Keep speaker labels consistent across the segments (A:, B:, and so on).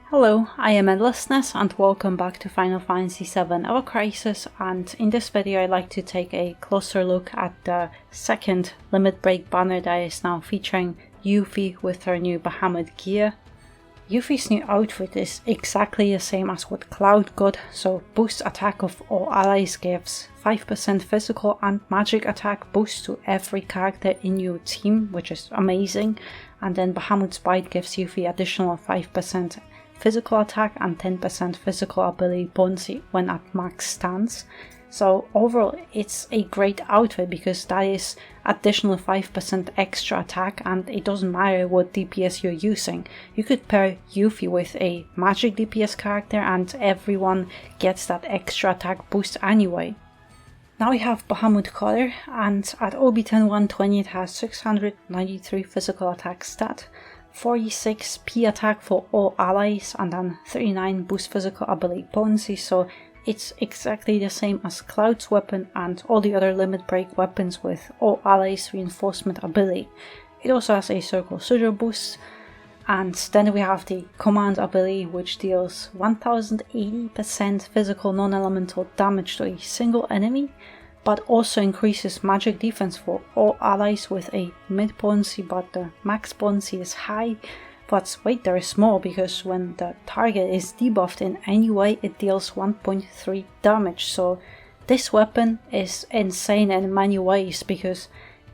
A: Hello, I am Endlessness and welcome back to Final Fantasy VII Ever Crisis, and in this video I'd like to take a closer look at the second Limit Break banner that is now featuring Yuffie with her new Bahamut gear. Yuffie's new outfit is exactly the same as what Cloud got, so boost attack of all allies gives 5% physical and magic attack boost to every character in your team, which is amazing, and then Bahamut's Bite gives Yuffie additional 5% physical attack and 10% physical ability bonuses when at max stance. So overall it's a great outfit because that is additional 5% extra attack, and it doesn't matter what DPS you're using. You could pair Yuffie with a magic DPS character and everyone gets that extra attack boost anyway. Now we have Bahamut Cutter, and at OB10 120 it has 693 physical attack stat, 46 P attack for all allies, and then 39 boost physical ability bonuses, so it's exactly the same as Cloud's weapon and all the other Limit Break weapons with all allies reinforcement ability. It also has a circle sigil boost, and then we have the command ability, which deals 1080% physical non-elemental damage to a single enemy, but also increases magic defense for all allies with a mid bonuses, but the max bonuses is high. But wait, there is more, because when the target is debuffed in any way it deals 1.3 damage, so this weapon is insane in many ways, because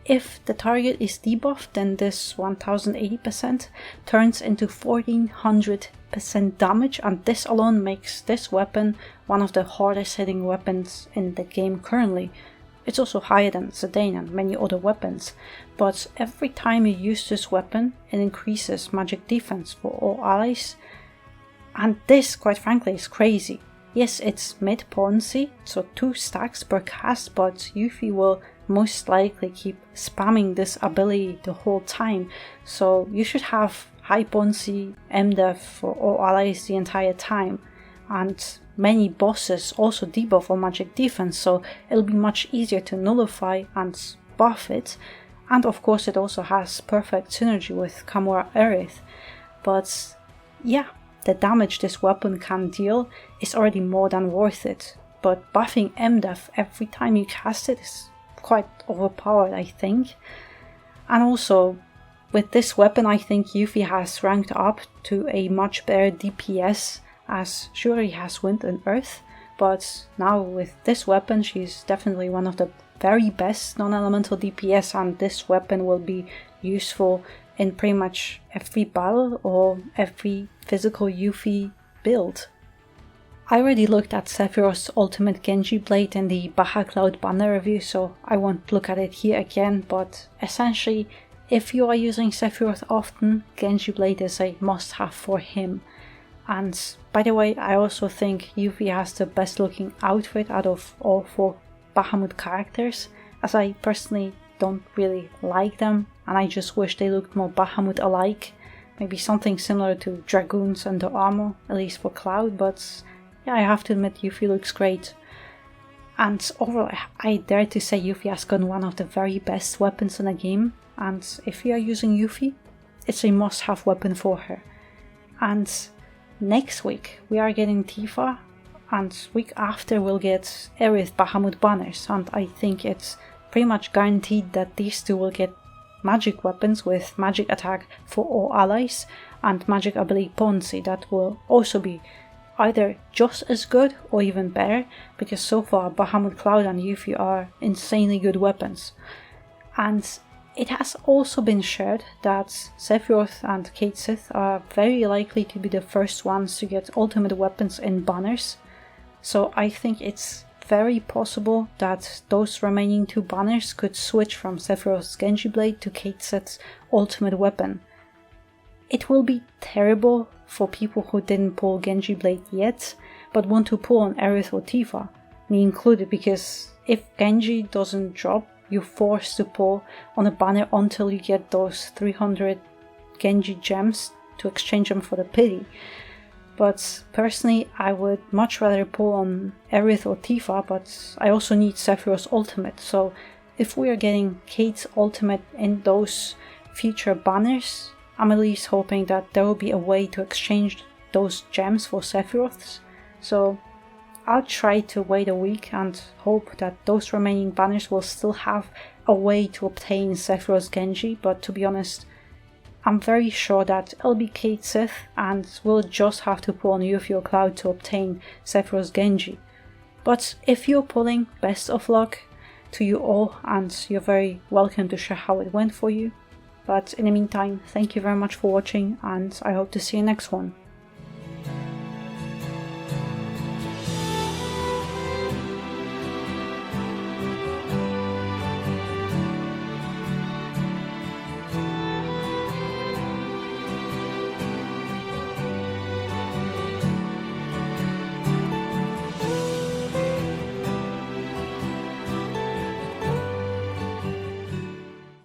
A: if the target is debuffed then this 1080% turns into 1400% damage, and this alone makes this weapon one of the hardest hitting weapons in the game currently. It's also higher than Zidane and many other weapons, but every time you use this weapon it increases magic defense for all allies, and this quite frankly is crazy. Yes, it's mid potency, so 2 stacks per cast, but Yuffie will most likely keep spamming this ability the whole time, so you should have high potency MDEF for all allies the entire time. And many bosses also debuff on magic defense, so it'll be much easier to nullify and buff it, and of course it also has perfect synergy with Kamura Aerith. But yeah, the damage this weapon can deal is already more than worth it, but buffing MDEF every time you cast it is quite overpowered, I think. And also with this weapon I think Yuffie has ranked up to a much better DPS, as sure he has Wind and Earth, but now with this weapon she's definitely one of the very best non-elemental DPS, and this weapon will be useful in pretty much every battle or every physical Yuffie build. I already looked at Sephiroth's ultimate Genji blade in the Bahamut Cloud banner review, so I won't look at it here again, but essentially if you are using Sephiroth often, Genji blade is a must-have for him. And by the way, I also think Yuffie has the best looking outfit out of all 4 Bahamut characters, as I personally don't really like them and I just wish they looked more Bahamut alike. Maybe something similar to Dragoons and the armor, at least for Cloud, but yeah, I have to admit Yuffie looks great. And overall, I dare to say Yuffie has gotten one of the very best weapons in the game, and if you are using Yuffie, it's a must-have weapon for her. And next week we are getting Tifa, and week after we'll get Aerith Bahamut banners, and I think it's pretty much guaranteed that these two will get magic weapons with magic attack for all allies and magic ability bonuses that will also be either just as good or even better, because so far Bahamut Cloud and Yuffie are insanely good weapons. And it has also been shared that Sephiroth and Cait Sith are very likely to be the first ones to get ultimate weapons in banners, so I think it's very possible that those remaining 2 banners could switch from Sephiroth's Genji blade to Cait Sith's ultimate weapon. It will be terrible for people who didn't pull Genji blade yet, but want to pull on Aerith or Tifa, me included, because if Genji doesn't drop, you're forced to pull on a banner until you get those 300 Genji gems to exchange them for the pity. But personally, I would much rather pull on Aerith or Tifa, but I also need Sephiroth's ultimate, so if we are getting Kate's ultimate in those future banners, I'm at least hoping that there will be a way to exchange those gems for Sephiroth's. So I'll try to wait a week and hope that those remaining banners will still have a way to obtain Sephiroth's Genji, but to be honest, I'm very sure that it'll be Kate Sith and we'll just have to pull on Yuffie or Cloud to obtain Sephiroth's Genji. But if you're pulling, best of luck to you all, and you're very welcome to share how it went for you. But in the meantime, thank you very much for watching, and I hope to see you next one.